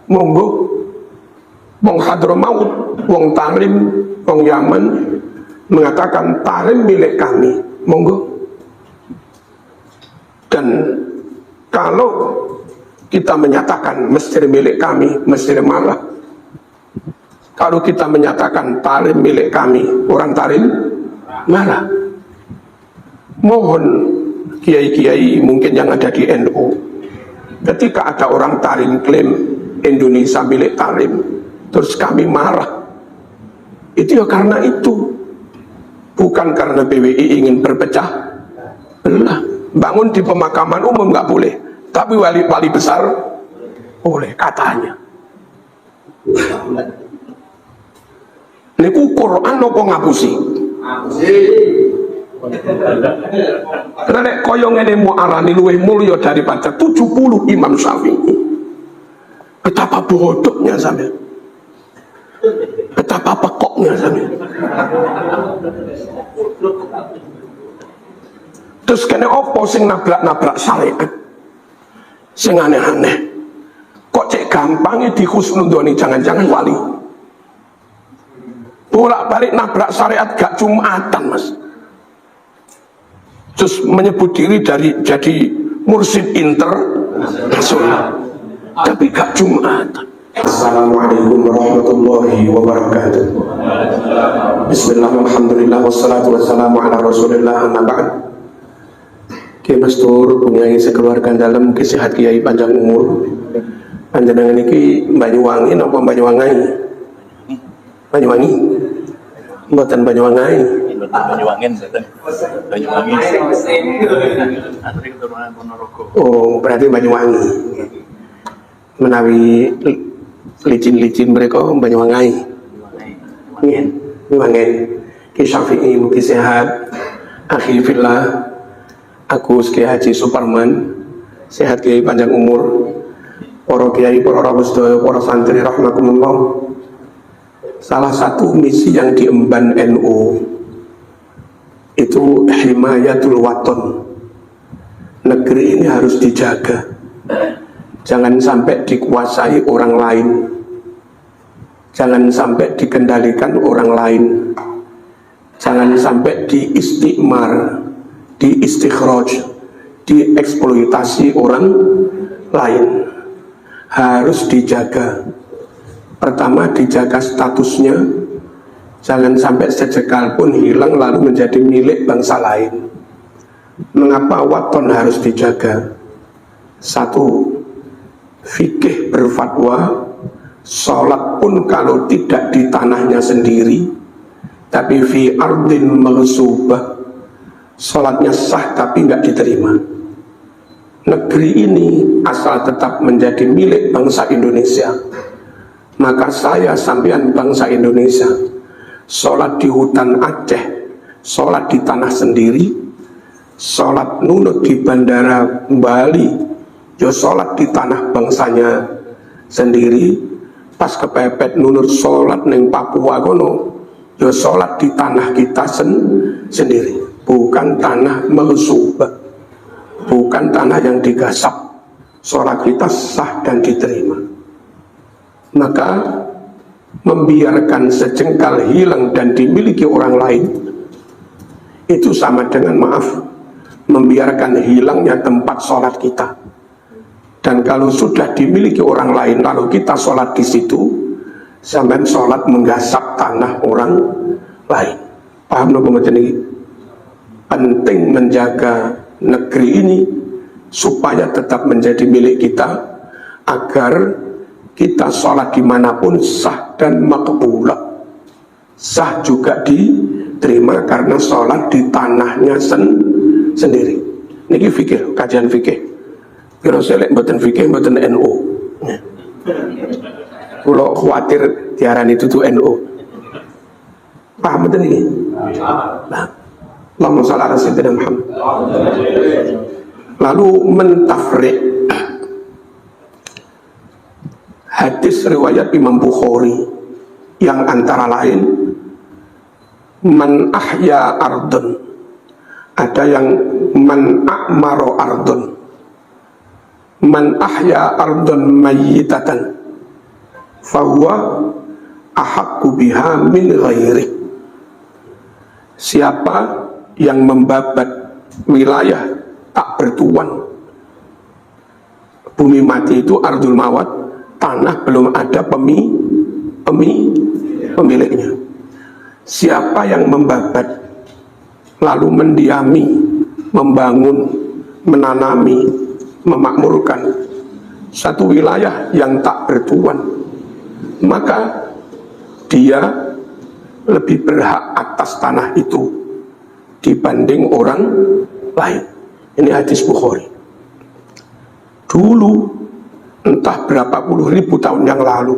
monggo. Wong Hadramaut, wong Tarim, wong Yaman mengatakan Tarim milik kami, monggo. Dan kalau kita menyatakan Mesir milik kami, Mesir marah. Kalau kita menyatakan Tarim milik kami, orang Tarim marah. Mohon kiai-kiai mungkin yang ada di NU, ketika ada orang Tarim klaim Indonesia milik Tarim, terus kami marah, itu ya karena itu, bukan karena PWI ingin berpecah belah. Bangun di pemakaman umum nggak boleh, tapi wali besar boleh katanya. Niku Quran nopo ngapusi? Nek koyo ngene muarani luwih mulya daripada 70 Imam Syafi'i. Betapa bodohnya sampean. Betapa pekoknya sampean. Terus kene opo sing nabrak-nabrak syariat? Sing aneh-aneh. Kok cek gampangnya dihusnudoni, jangan-jangan wali. Bolak-balik nabrak syariat gak Jumatan, Mas. Terus menyebut diri jadi mursyid internasional, tapi gak Jumatan. Assalamualaikum warahmatullahi wabarakatuh. Bismillah, alhamdulillah, wassalatu wassalamu ala rasulillah, amma ba'd. Kiai Mastur punya sekeluarga dalam sehat kiai panjang umur. Panjenengan iki Banyuwangi napa Banyuwangi? Banyuwangi. Mboten Banyuwangi. Banyuwangen, Banyuwangi. Oh, berarti Banyuwangi. Menawi licin-licin mereka Banyuwangi. Banyuwangen. Ki Syafi'i mugi sehat. Akhi fillah, aku Kiai Haji Suparman, sehat kiai panjang umur. Para kiai, para rawuh sedaya, para santri rahimakumullah. Salah satu misi yang diemban NU itu himayatul waton. Negeri ini harus dijaga, jangan sampai dikuasai orang lain, jangan sampai dikendalikan orang lain, jangan sampai diistikmar, diistikhraj, dieksploitasi orang lain. Harus dijaga. Pertama, dijaga statusnya, jangan sampai sejekal pun hilang lalu menjadi milik bangsa lain. Mengapa waton harus dijaga? Satu, fikih berfatwa sholat pun kalau tidak di tanahnya sendiri, tapi fi ardin maghsubah, sholatnya sah tapi nggak diterima. Negeri ini asal tetap menjadi milik bangsa Indonesia, maka saya sampean bangsa Indonesia, sholat di hutan Aceh, sholat di tanah sendiri, sholat nunut di bandara Bali, yo sholat di tanah bangsanya sendiri. Pas kepepet nunut sholat neng Papua kono, yo sholat di tanah kita sendiri, bukan tanah maghsubah, bukan tanah yang digasap. Sholat kita sah dan diterima. Maka membiarkan sejengkal hilang dan dimiliki orang lain itu sama dengan, maaf, membiarkan hilangnya tempat sholat kita. Dan kalau sudah dimiliki orang lain lalu kita sholat di situ, sampai sholat menggasap tanah orang lain. Paham no ini? Penting menjaga negeri ini supaya tetap menjadi milik kita, agar kita sholat dimanapun sah dan makbulah, sah juga diterima karena sholat di tanahnya sendiri. Niki fikih, kajian fikih. Kira selek mboten fikih, mboten NU. Kalau khawatir diarani itu tuh NU. Paham betul ini? Nah, Allahumma shalli ala sayyidina Muhammad. Lalu mentafrik hadis riwayat Imam Bukhari yang antara lain man ahya ardun, ada yang man a'maro ardun, man ahya ardun mayyitatan, fahuwa ahaqqu biha min ghairi. Siapa yang membabat wilayah tak bertuan, bumi mati itu ardul mawat, tanah belum ada pemiliknya. Siapa yang membabat lalu mendiami, membangun, menanami, memakmurkan satu wilayah yang tak bertuan, maka dia lebih berhak atas tanah itu dibanding orang lain. Ini hadis Bukhari. Dulu, entah berapa puluh ribu tahun yang lalu,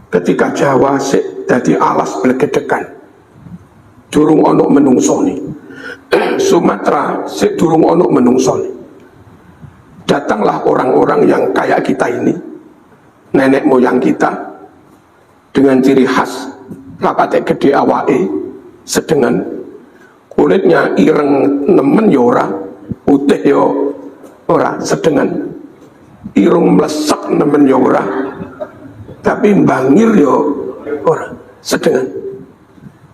ketika Jawa sik dadi alas blegedekan, durung ono menungsoni, Sumatera sik durung ono menungsoni, datanglah orang-orang yang kayak kita ini, nenek moyang kita, dengan ciri khas rapate gede awake, sedengan, kulitnya ireng nemen yora, putih yo ora, sedengan, irung melesak nemen yora, tapi bangir yo ora, sedengan.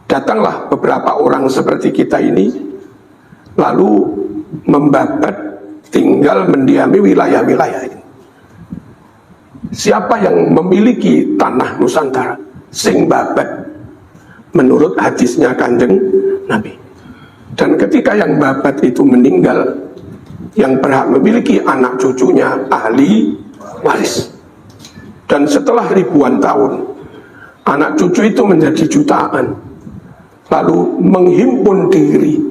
Datanglah beberapa orang seperti kita ini, lalu membabat, tinggal mendiami wilayah-wilayah ini. Siapa yang memiliki tanah Nusantara? Sing babat, menurut hadisnya Kanjeng Nabi. Dan ketika yang babat itu meninggal, yang berhak memiliki anak cucunya ahli waris. Dan setelah ribuan tahun, anak cucu itu menjadi jutaan, lalu menghimpun diri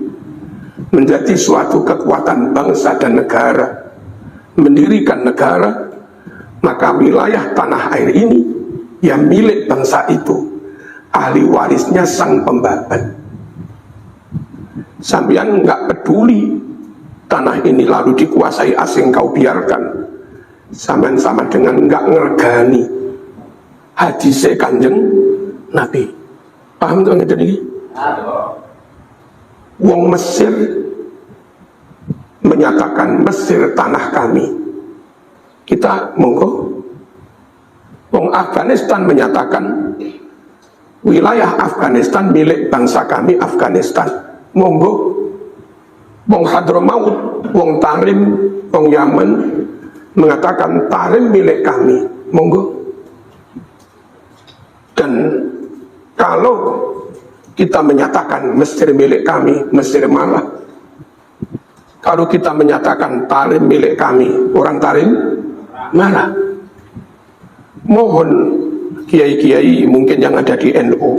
menjadi suatu kekuatan bangsa dan negara, mendirikan negara. Maka wilayah tanah air ini yang milik bangsa itu, ahli warisnya sang pembabat. Sampeyan nggak peduli tanah ini lalu dikuasai asing, kau biarkan. Sama dengan nggak ngergani hadisnya Kanjeng Nabi. Paham tuh nggak ini? Wong Mesir menyatakan Mesir tanah kami, kita monggo. Wong Afghanistan menyatakan wilayah Afghanistan milik bangsa kami Afghanistan, monggo. Wong Hadramaut, wong Tarim, wong Yaman mengatakan Tarim milik kami, monggo. Dan kalau kita menyatakan Mesir milik kami, Mesir marah. Kalau kita menyatakan Tarim milik kami, orang Tarim marah. Mohon kiai-kiai mungkin yang ada di NU,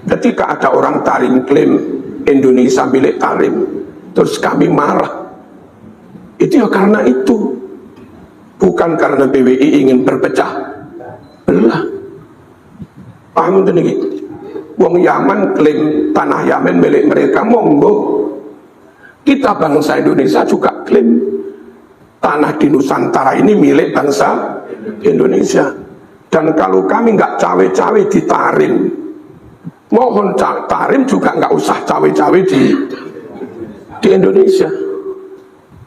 ketika ada orang Tarim klaim Indonesia milik Tarim, terus kami marah, itu ya karena itu, bukan karena PWI ingin berpecah belah. Paham itu nih? Wong Yaman klaim tanah Yaman milik mereka, monggo. Kita bangsa Indonesia juga klaim tanah di Nusantara ini milik bangsa Indonesia. Dan kalau kami nggak cawe-cawe di Tarim, mohon Tarim juga nggak usah cawe-cawe di Indonesia.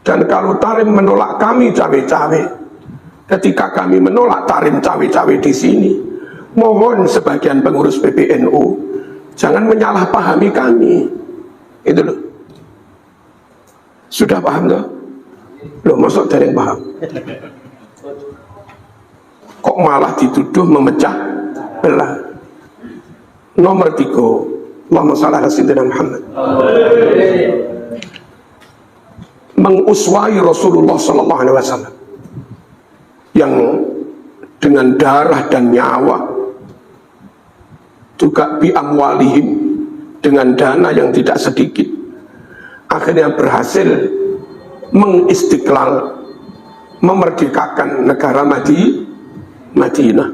Dan kalau Tarim menolak kami cawe-cawe, ketika kami menolak Tarim cawe-cawe di sini, mohon sebagian pengurus PBNU jangan menyalahpahami kami. Itu loh. Sudah paham loh? Loh, masuk dari yang paham. Kok malah dituduh memecah belah? Nomor 3, Allahumma shalli ala sayyidina Muhammad. Menguswai Rasulullah sallallahu alaihi wasallam yang dengan darah dan nyawa, juga bi amwalihim, dengan dana yang tidak sedikit, akhirnya berhasil mengistiqlal, memerdekakan negara Madinah.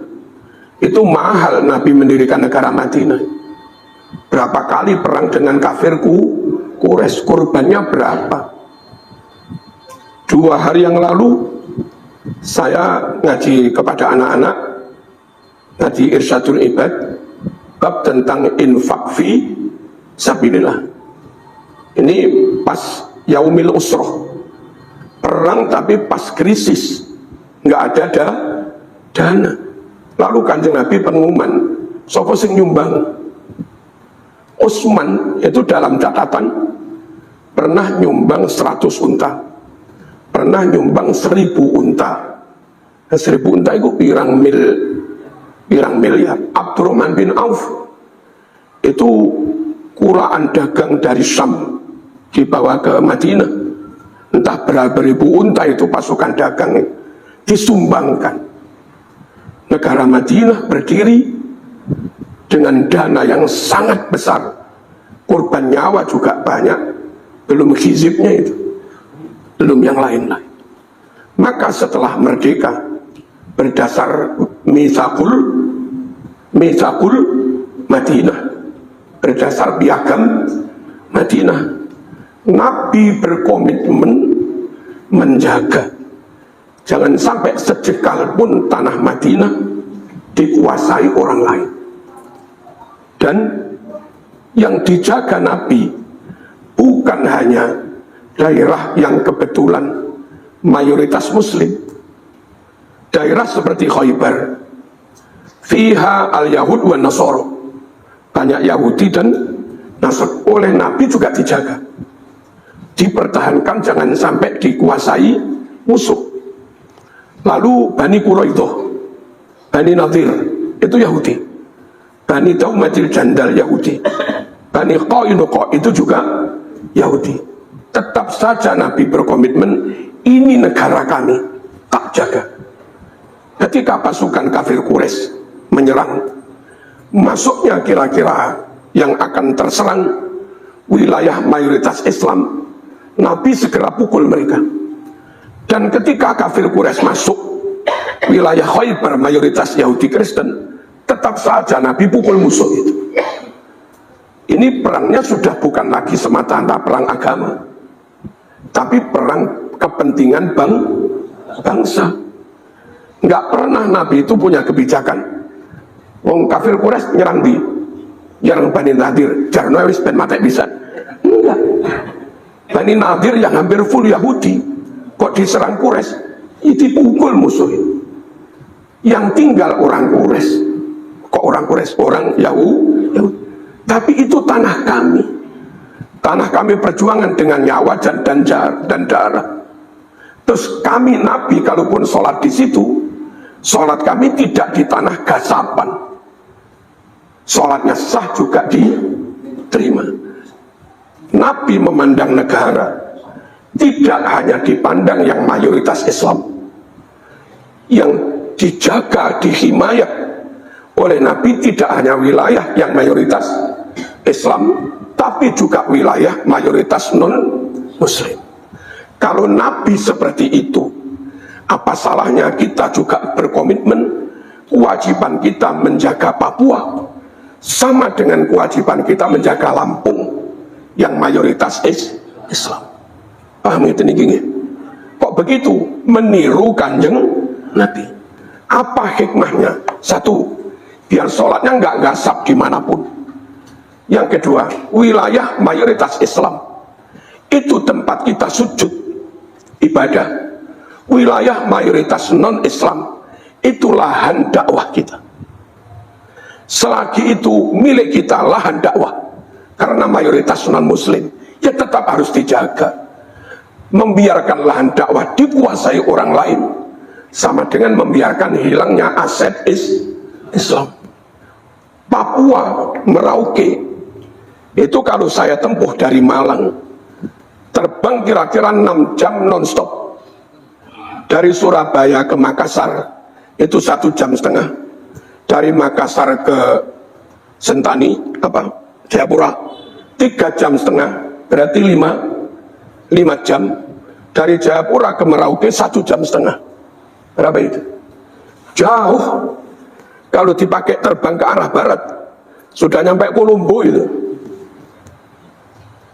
Itu mahal Nabi mendirikan negara Madinah. Berapa kali perang dengan kafir Quraisy, korbannya berapa? 2 hari yang lalu saya ngaji kepada anak-anak, ngaji Irsyadul Ibad, bab tentang infak fi sabilillah. Ini pas Yaumil Usroh, perang tapi pas krisis, nggak ada dana. Lalu Kanjeng Nabi pengumuman, sapa sing nyumbang? Utsman itu dalam catatan pernah nyumbang 100 unta, pernah nyumbang 1000 unta. 1000 unta itu pirang miliar. Abdurrahman bin Auf itu kuraan dagang dari Syam dibawa ke Madinah, entah berapa ribu unta itu pasukan dagang disumbangkan. Negara Madinah berdiri dengan dana yang sangat besar, korban nyawa juga banyak, belum hizibnya itu, belum yang lain-lain. Maka setelah merdeka berdasar Mitsaqul Madinah, berdasar piagam Madinah, Nabi berkomitmen menjaga jangan sampai sejengkal pun tanah Madinah dikuasai orang lain. Dan yang dijaga Nabi bukan hanya daerah yang kebetulan mayoritas muslim. Daerah seperti Khaybar, fiha al-Yahud wa Nasara, banyak Yahudi dan Nasr, oleh Nabi juga dijaga, dipertahankan jangan sampai dikuasai musuh. Lalu Bani Quraidah, Bani Nadir itu Yahudi, Bani Daumatil Jandal Yahudi, Bani Qainuqa itu juga Yahudi. Tetap saja Nabi berkomitmen, ini negara kami, tak jaga. Ketika pasukan kafir Quraisy menyerang, masuknya kira-kira yang akan terserang wilayah mayoritas Islam, Nabi segera pukul mereka. Dan ketika kafir Quraisy masuk wilayah Khaybar mayoritas Yahudi Kristen, tetap saja Nabi pukul musuh itu. Ini perangnya sudah bukan lagi semata-mata perang agama, tapi perang kepentingan bangsa. Nggak pernah Nabi itu punya kebijakan, wong kafir Quraisy nyerang nyerang Bani Nadir, jarno wis ben mate bisa. Enggak. Bani Nadir yang hampir full Yahudi, kok diserang Quraisy, itu pukul musuh. Yang tinggal orang Quraisy, kok orang Quraisy, orang Yahudi. Tapi itu tanah kami. Tanah kami perjuangan dengan nyawa dan darah. Terus kami Nabi kalaupun sholat di situ, sholat kami tidak di tanah gasapan, sholatnya sah juga diterima. Nabi memandang negara tidak hanya dipandang yang mayoritas Islam, yang dijaga, dihimayat oleh Nabi tidak hanya wilayah yang mayoritas Islam, tapi juga wilayah mayoritas non-Muslim. Kalau Nabi seperti itu, apa salahnya kita juga berkomitmen kewajiban kita menjaga Papua sama dengan kewajiban kita menjaga Lampung yang mayoritas Islam. Paham itu nih? Kok begitu meniru Kanjeng Nabi? Apa hikmahnya? Satu, biar sholatnya nggak gasap dimanapun. Yang kedua, wilayah mayoritas Islam itu tempat kita sujud ibadah. Wilayah mayoritas non-Islam itu lahan dakwah kita. Selagi itu milik kita lahan dakwah, karena mayoritas non-Muslim, ya tetap harus dijaga. Membiarkan lahan dakwah dikuasai orang lain sama dengan membiarkan hilangnya aset Islam. Papua, Merauke itu kalau saya tempuh dari Malang, terbang kira-kira 6 jam non-stop. Dari Surabaya ke Makassar itu 1,5 jam. Dari Makassar ke Sentani Jayapura 3,5 jam, berarti 5 jam. Dari Jayapura ke Merauke 1,5 jam. Berapa itu? Jauh. Kalau dipakai terbang ke arah barat sudah nyampe Kolombo itu.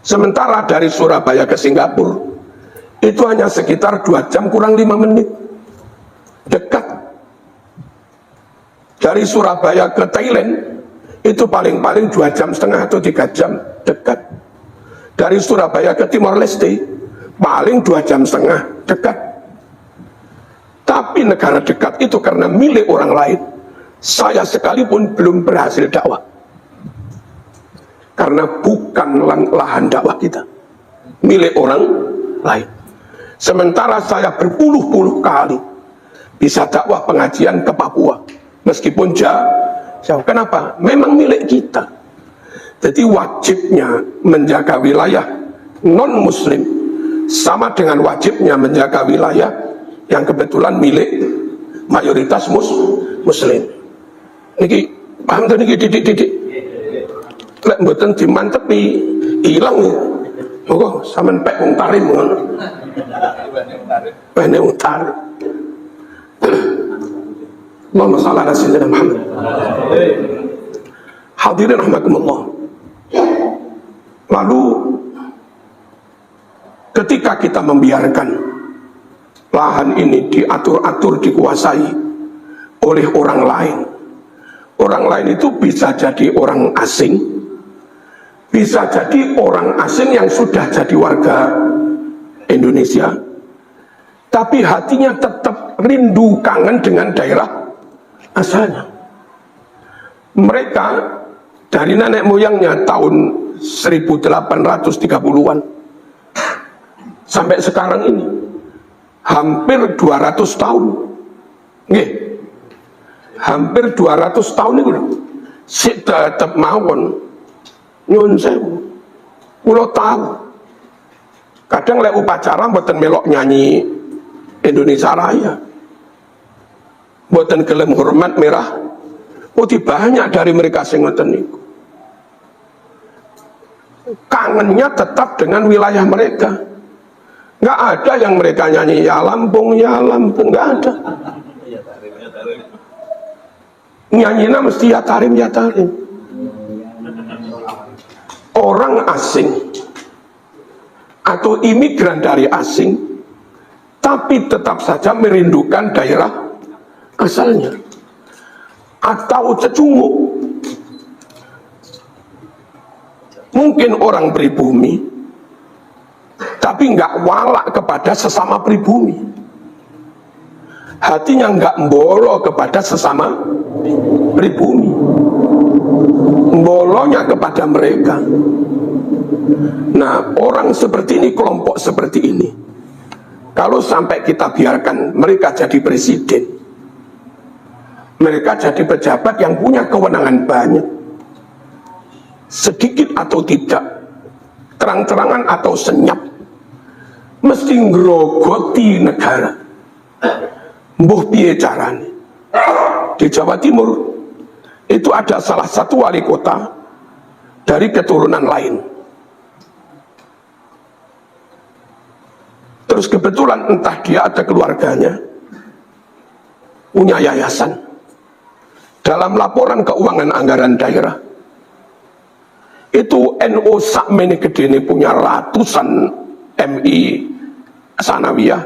Sementara dari Surabaya ke Singapura itu hanya sekitar 2 jam kurang 5 menit. Dekat. Dari Surabaya ke Thailand itu paling-paling 2,5 jam atau 3 jam. Dekat. Dari Surabaya ke Timor Leste paling 2,5 jam. Dekat. Tapi negara dekat itu karena milik orang lain, Saya sekalipun belum berhasil dakwah, karena bukan lahan dakwah kita, milik orang lain. Sementara saya berpuluh-puluh kali bisa dakwah pengajian ke Papua, meskipun jauh. Kenapa? Memang milik kita. Jadi wajibnya menjaga wilayah non-muslim sama dengan wajibnya menjaga wilayah yang kebetulan milik mayoritas muslim. Niki paham tuh niki didik. Lek mboten dimantepi ilang ya. Monggo sampean pek wong tarim ngono. Pene wong tarim. Allahumma shalli ala sayyidina Muhammad. Hadirin rahimakumullah. Lalu ketika kita membiarkan lahan ini diatur-atur, dikuasai oleh orang lain itu bisa jadi orang asing, bisa jadi orang asing yang sudah jadi warga Indonesia, tapi hatinya tetap rindu kangen dengan daerah asalnya. Mereka dari nenek moyangnya tahun 1830-an sampai sekarang ini hampir 200 tahun. Nggih. Hampir 200 tahun itu sik tetep mawon nyun sewu. Kula tahu. Kadang lek upacara mboten melok nyanyi Indonesia Raya. Mboten gelem hormat merah putih, banyak dari mereka sing ngoten niku. Kangennya tetap dengan wilayah mereka. Nggak ada yang mereka nyanyi ya Lampung, nggak ada. Nyanyinya mesti ya tarim. Orang asing atau imigran dari asing, tapi tetap saja merindukan daerah asalnya. Atau cecunguk, mungkin orang pribumi, tapi nggak walak kepada sesama pribumi. Hatinya nggak mbolo kepada sesama pribumi, mbolonya kepada mereka. Nah, orang seperti ini, kelompok seperti ini, kalau sampai kita biarkan mereka jadi presiden, mereka jadi pejabat yang punya kewenangan banyak, sedikit atau tidak, terang-terangan atau senyap, mesti ngrogoti negara. Mbuh piye carane? Di Jawa Timur itu ada salah satu wali kota dari keturunan lain. Terus kebetulan entah dia ada keluarganya punya yayasan. Dalam laporan keuangan anggaran daerah itu NU sakmene gedene punya ratusan MI sanawiyah,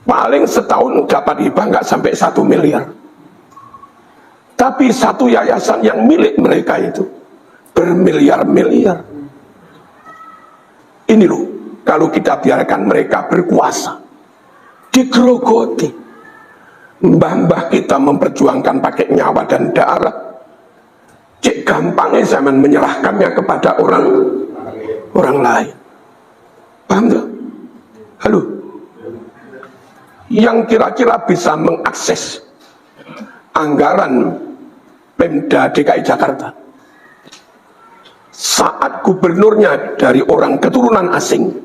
paling setahun dapat hibah nggak sampai 1 miliar. Tapi satu yayasan yang milik mereka itu bermiliar-miliar. Ini loh, kalau kita biarkan mereka berkuasa, digerogoti, mbah-mbah kita memperjuangkan pakai nyawa dan darah, cek gampangnya zaman menyerahkannya kepada orang lain. Paham tak? Halo? Yang kira-kira bisa mengakses anggaran Pemda DKI Jakarta saat gubernurnya dari orang keturunan asing,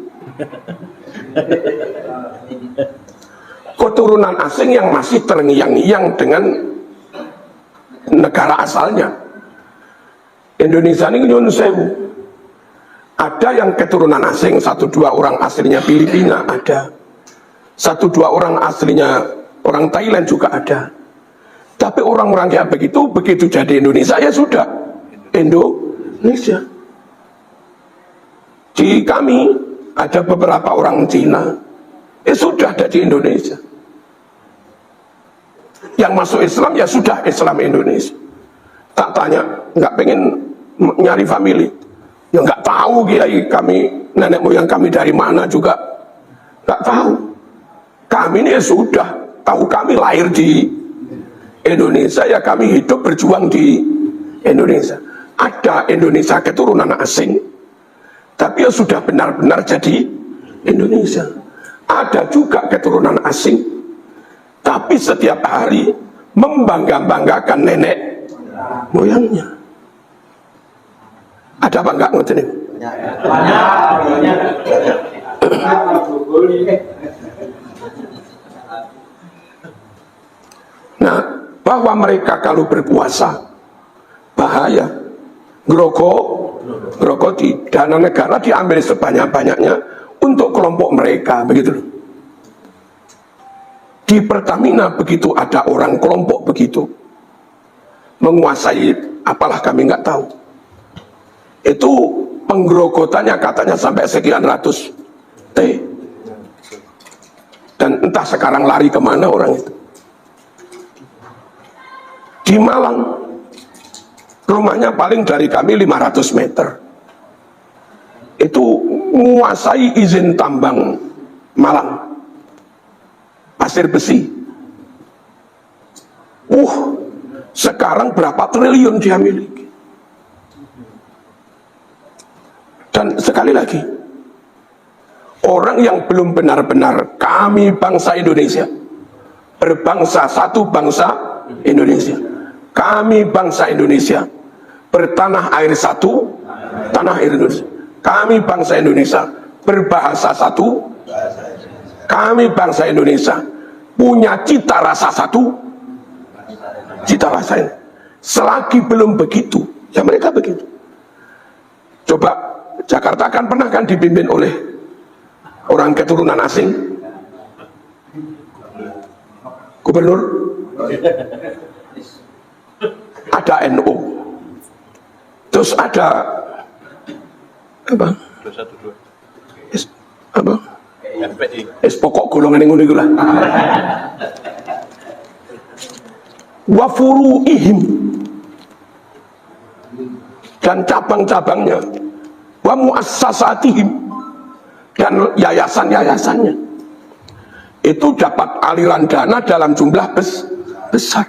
keturunan asing yang masih terngiang-ngiang dengan negara asalnya. Indonesia ini nyun sewu, ada yang keturunan asing, 1-2 orang aslinya Filipina ada, 1-2 orang aslinya orang Thailand juga ada. Tapi orang-orang kayak begitu jadi Indonesia ya sudah Indonesia. Di kami ada beberapa orang Cina, sudah ada di Indonesia. Yang masuk Islam ya sudah Islam Indonesia. Tak tanya, nggak pengen nyari family, ya nggak tahu kiai kami, nenek moyang kami dari mana juga nggak tahu. Kami ini ya sudah tahu kami lahir di Indonesia, ya kami hidup berjuang di Indonesia. Ada Indonesia keturunan asing, tapi ya sudah benar-benar jadi Indonesia. Ada juga keturunan asing, tapi setiap hari membangga-banggakan nenek moyangnya. Ada apa enggak ngoten niku? Nah, bahwa mereka kalau berpuasa bahaya, grogoti, dana negara diambil sebanyak-banyaknya untuk kelompok mereka, begitu loh. Di Pertamina begitu ada orang kelompok begitu menguasai, apalah kami nggak tahu. Itu penggerogotannya katanya sampai sekian ratus T. Dan entah sekarang lari kemana orang itu. Di Malang, rumahnya paling dari kami 500 meter. Itu menguasai izin tambang Malang, pasir besi. Sekarang berapa triliun dia miliki. Dan sekali lagi, orang yang belum benar-benar kami bangsa Indonesia, berbangsa satu bangsa Indonesia, kami bangsa Indonesia, bertanah air satu, tanah air Indonesia, kami bangsa Indonesia, berbahasa satu, kami bangsa Indonesia, punya cita rasa satu, cita rasa ini. Selagi belum begitu, ya mereka begitu. Coba Jakarta kan pernah kan dipimpin oleh orang keturunan asing, gubernur, ada NU, terus ada apa? 212. Apa? FPI. Pokok golongan yang ngono lah. Wa furu'ihim, dan cabang-cabangnya, wa muassasatihim, dan yayasan-yayasannya. Itu dapat aliran dana dalam jumlah besar.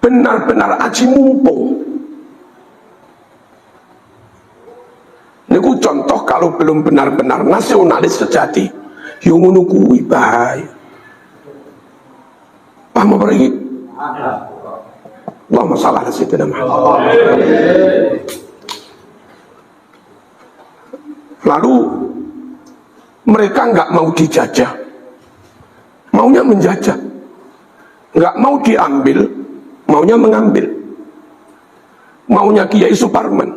Benar-benar aji mumpung. Ini contoh kalau belum benar-benar nasionalis sejati, yang ngono kuwi bahaya. Paham apa lagi? Allahumma shalli ala sayyidina Muhammad. Lalu mereka nggak mau dijajah, maunya menjajah, nggak mau diambil, maunya mengambil. Maunya Kiai Suparman,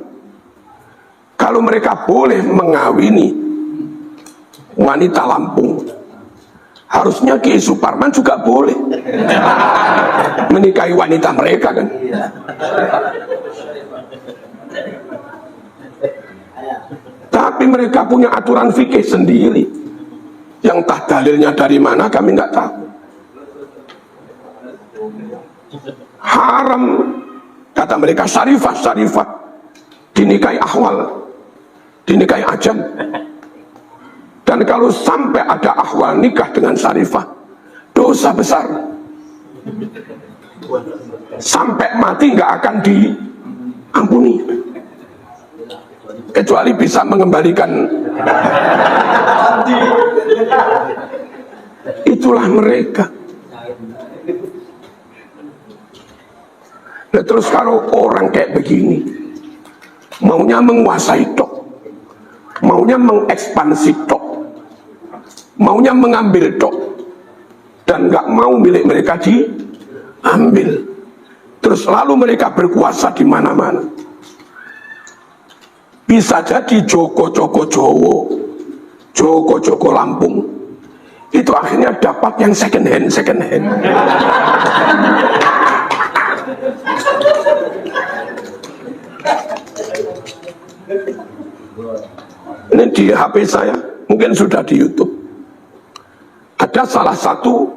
kalau mereka boleh mengawini wanita Lampung, harusnya Kiai Suparman juga boleh menikahi wanita mereka kan. Tapi mereka punya aturan fikih sendiri, yang entah dalilnya dari mana kami nggak tahu. Haram, kata mereka, syarifah dinikahi ahwal, dinikahi ajam. Dan kalau sampai ada ahwal nikah dengan syarifah, dosa besar. Sampai mati nggak akan diampuni, kecuali bisa mengembalikan. Itulah mereka. Nah, terus kalau orang kayak begini maunya menguasai tok, maunya mengekspansi tok, maunya mengambil tok, dan nggak mau milik mereka diambil, terus lalu mereka berkuasa di mana-mana. Bisa jadi Joko-Joko Jowo, Joko-Joko Lampung, itu akhirnya dapat yang second hand. Ini di HP saya, mungkin sudah di YouTube. Ada salah satu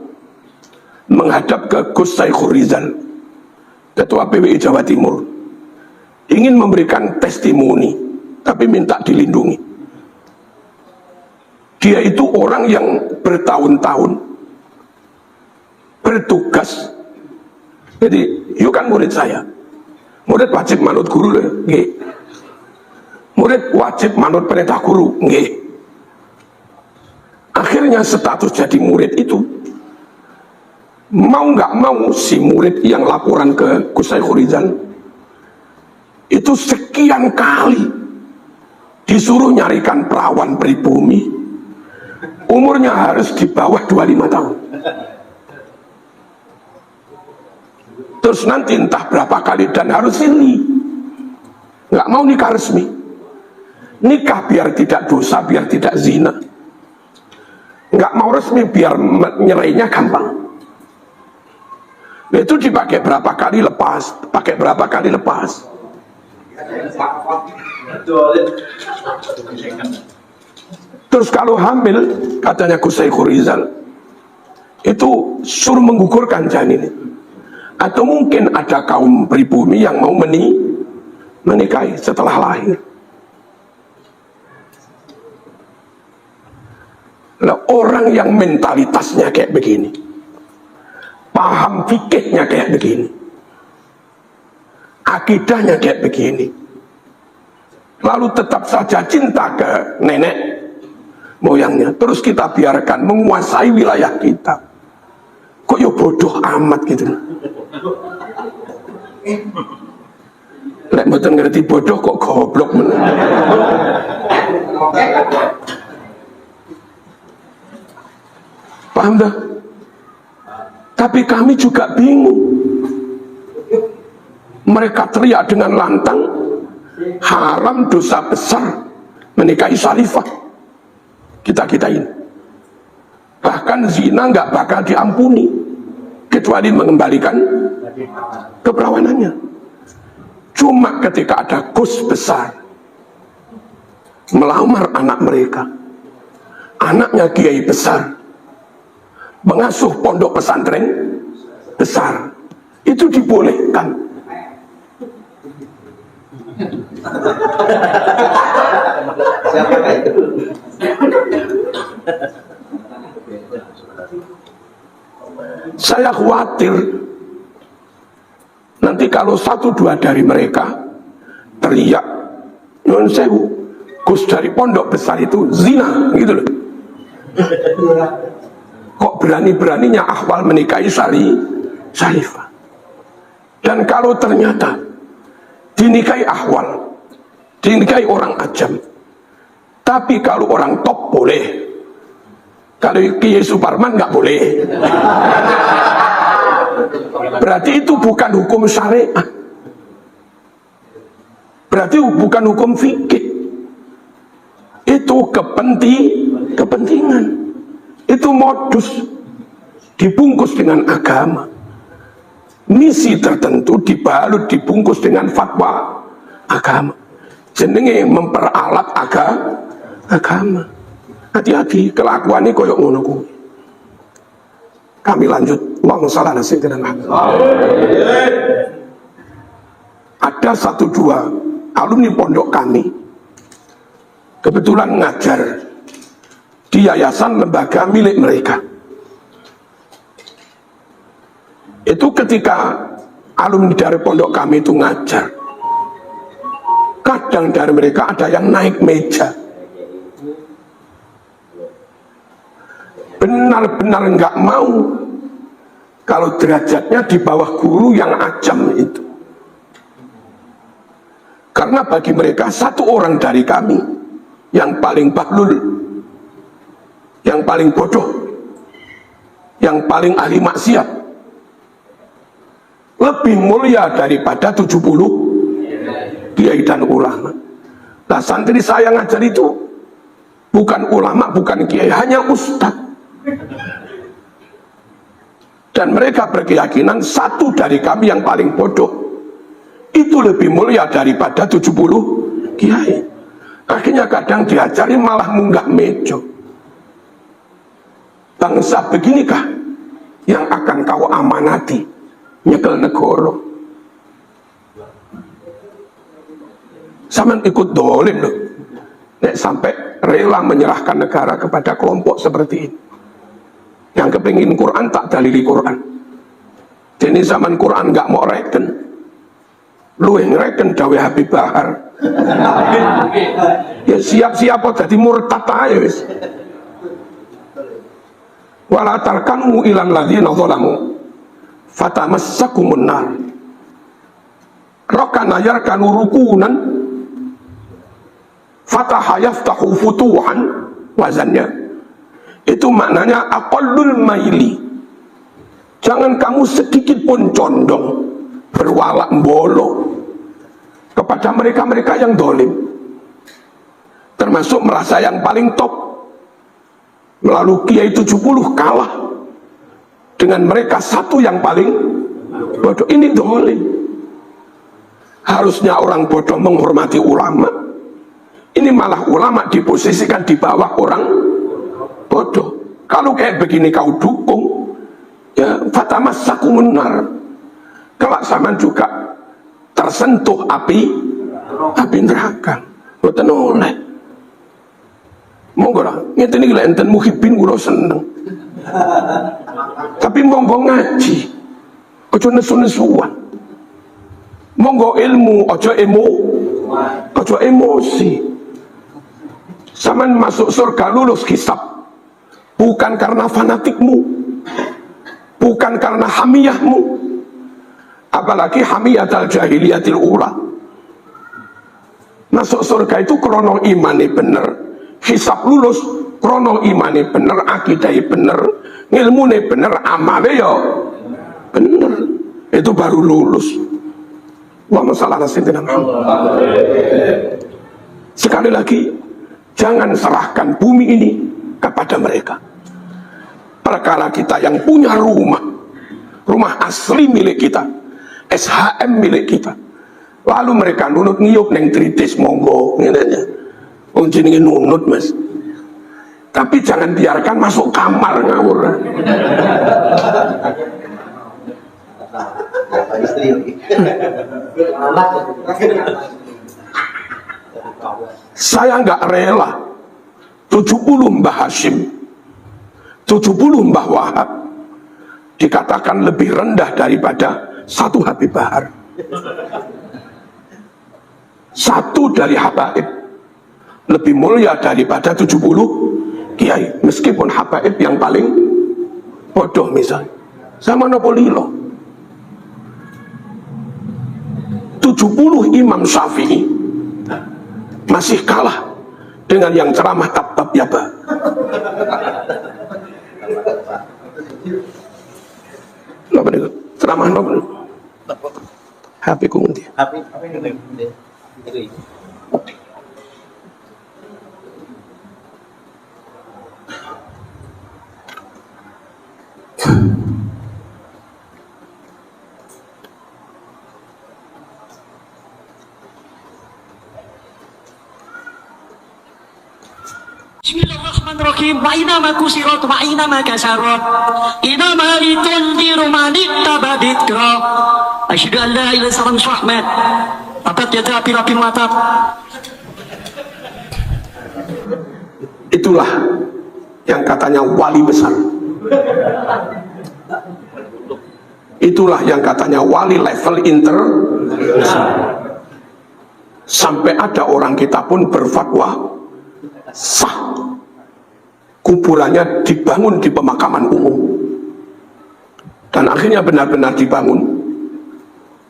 menghadap ke Gus Saikhur Rizal, Ketua PWI Jawa Timur, ingin memberikan testimoni, tapi minta dilindungi. Dia itu orang yang bertahun-tahun bertugas Jadi, yuk kan murid saya. Murid wajib manut guru, nggih. Murid wajib manut perintah guru, nggih. Akhirnya status jadi murid itu, mau nggak mau si murid yang laporan ke Gus Saiful Rizal itu sekian kali disuruh nyarikan perawan pribumi, umurnya harus di bawah 25 tahun. Terus nanti entah berapa kali dan harus ini nggak mau nikah resmi, nikah biar tidak dosa, biar tidak zina, nggak mau resmi biar nyerainya gampang. Nah, itu dipakai berapa kali lepas, pakai berapa kali lepas. Terus kalau hamil, katanya Gus Saiful Rizal itu suruh menggugurkan janin. Atau mungkin ada kaum pribumi yang mau menikahi setelah lahir. Nah, orang yang mentalitasnya kayak begini, paham fikihnya kayak begini, akidahnya kayak begini, lalu tetap saja cinta ke nenek moyangnya, terus kita biarkan menguasai wilayah kita. Kok ya bodoh amat gitu. Lek mboten ngerti bodoh kok goblok men. Paham dah? Tapi kami juga bingung. Mereka teriak dengan lantang, haram dosa besar menikahi syarifah. Kita ini. Bahkan zina nggak bakal diampuni kecuali mengembalikan keperawanannya. Cuma ketika ada gus besar melamar anak mereka, anaknya kiai besar, mengasuh pondok pesantren besar, itu dibolehkan. Saya khawatir nanti kalau 1-2 dari mereka teriak, nyuwun sewu, Gus dari pondok besar itu zina, gitu loh. Kok berani-beraninya Ahwal menikahi syarifah? Dan kalau ternyata dinikahi Ahwal, dinikahi orang ajam, tapi kalau orang top boleh, kalau Kiai Suparman nggak boleh. Berarti itu bukan hukum syariat, berarti bukan hukum fikih, itu kepentingan, itu modus dibungkus dengan agama, misi tertentu dibalut dibungkus dengan fatwa agama, jenenge memperalat agama. Hati-hati kelakuan ini koyok ngono kuwi. Kami lanjut. Allahumma shalli ala sayyidina Muhammad. Ada 1-2 alumni pondok kami kebetulan ngajar di yayasan lembaga milik mereka. Itu ketika alumni dari pondok kami itu ngajar, kadang dari mereka ada yang naik meja, benar-benar nggak mau kalau derajatnya di bawah guru yang ajam itu. Karena bagi mereka 1 orang dari kami yang paling bahlul, yang paling bodoh, yang paling ahli maksiat, lebih mulia daripada 70 kiai dan ulama. Nah, santri saya ngajar itu bukan ulama, bukan kiai, hanya ustadz. Dan mereka berkeyakinan 1 dari kami yang paling bodoh itu lebih mulia daripada 70 kiai. Akhirnya kadang diajari malah munggah meja. Bangsa beginikah yang akan kau amanati, nyekel negara? Sampeyan ikut dolim loh, nek sampai rela menyerahkan negara kepada kelompok seperti ini yang kepingin Quran tak dalili Quran. Jadi zaman Quran nggak mau reken, lu yang reken dawe Habib Bahar. Ya siap-siap kok jadi murtad aja wis. Wala tarkanu ilal ladzina zalamu fatamassakumun nar. Rokana yarkanu rukunan fataha yaftahu futuhan, wazannya itu maknanya aqallul maili. Jangan kamu sedikit pun condong berwalak bolo kepada mereka-mereka yang dolim, termasuk merasa yang paling top. Lalu Kiai 70 kalah dengan mereka satu yang paling bodoh. Ini dolim. Harusnya orang bodoh menghormati ulama, ini malah ulama diposisikan di bawah orang bodoh. Kalau kayak begini kau dukung, ya fatamassakumun nar, kelak zaman juga tersentuh api neraka. Boten oleh. Monggo lah, ngeten iki lek enten muhibbin kula seneng. Tapi monggo ngaji, aja nesu-nesuan. Monggo ilmu, aja emosi. Saman masuk surga lulus hisab bukan karena fanatikmu, bukan karena hamiyahmu, apalagi hamiyatul jahiliyatil ula. Masuk surga itu krono imane bener, hisab lulus krono imane bener, akidai bener, ngilmune bener, amale yo bener, itu baru lulus. Allahumma shalli ala sayyidina Muhammad. Sekali lagi, jangan serahkan bumi ini kepada mereka. Perkara kita yang punya rumah asli milik kita, SHM milik kita, lalu mereka nunut ngiyup neng tritis, monggo ngene. Wong jenenge nunut mas, tapi jangan biarkan masuk kamar ngawur. Saya nggak rela 70 Mbah Hashim, 70 Mbah Wahab dikatakan lebih rendah daripada satu Habib Bahar. Satu dari habaib lebih mulia daripada 70 kiai, meskipun habaib yang paling bodoh misalnya sama Nopolilo. 70 Imam Syafi'i masih kalah dengan yang ceramah tab-tab yaba. Napa niku? Ceramah napa niku? HP ku ngendi? HP ngendi? Bismillahirrahmanirrahim. Wa inama kusirat wa inama kasarat inama litundiru manittaba dzikra. Asyhadu an la ilaha illallah Muhammad. Tatat yada pirapi matap. Itulah yang katanya wali besar. Itulah yang katanya wali level internasional. Sampai ada orang kita pun berfatwa sah kuburannya dibangun di pemakaman umum, dan akhirnya benar-benar dibangun,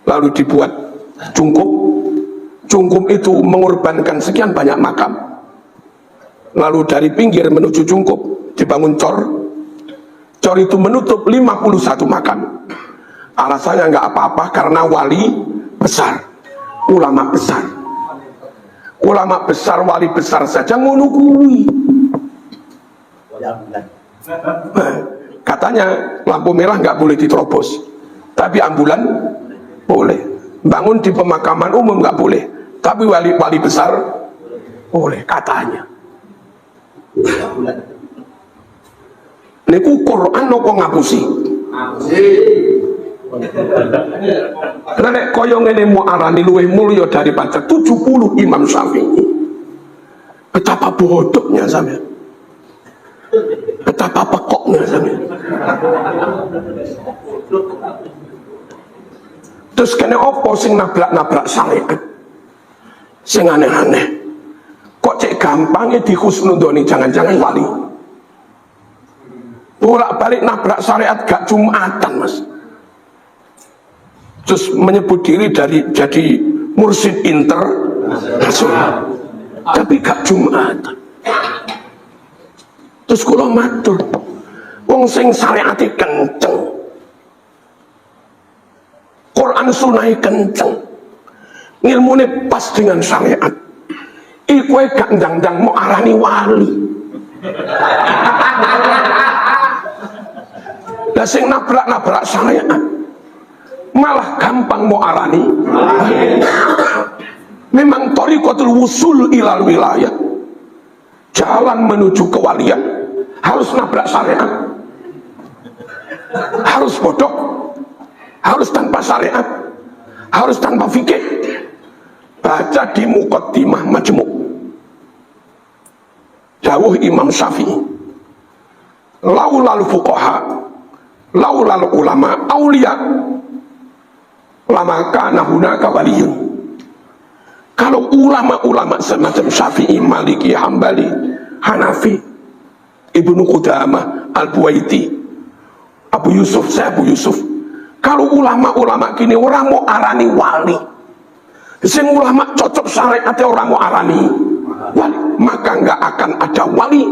lalu dibuat cungkup itu mengorbankan sekian banyak makam, lalu dari pinggir menuju cungkup dibangun cor itu menutup 51 makam. Alasannya nggak apa-apa, karena wali besar, ulama besar, wali besar saja ngono kuwi. Katanya lampu merah nggak boleh diterobos, tapi ambulan boleh. Bangun di pemakaman umum nggak boleh, tapi wali besar boleh katanya. Niku Quran nopo ngapusi? Nek koyo ngene muarani luwih mulya daripada 70 Imam Syafi'i. Betapa bodohnya sampean. Betapa pekoknya sampean. Terus kene opo sing nabrak-nabrak syariat? Sing aneh-aneh. Kok cek gampangnya dihusnudoni, jangan-jangan wali. Bolak-balik nabrak syariat gak Jumatan, Mas. Terus menyebut diri jadi mursyid internasional, tapi gak Jumatan. Terus kula matur, wong sing syariate kenceng, Quran sunai kenceng, ngilmune pas dengan syariat, iku gak ndang-ndang mau arani wali. Lah sing nabrak-nabrak syariat malah gampang mau arani. Memang thariqatul wusul ilal wilayah, jalan menuju kewalian harus nabrak syariat, harus bodoh, harus tanpa syariat, harus tanpa fikih. Baca di Muqaddimah Majmu', dawuh Imam Syafi'i, laulal fuqaha, laulal ulama aulia, lama kana hunaka waliyun. Kalau ulama-ulama semacam Syafi'i, Maliki, Hambali, Hanafi, Ibnu Qudamah, Al-Buwaiti, Abu Yusuf, saya Abu Yusuf, kalau ulama-ulama kini orang mau arani wali, sing ulama cocok syariatnya orang mau arani wali, maka nggak akan ada wali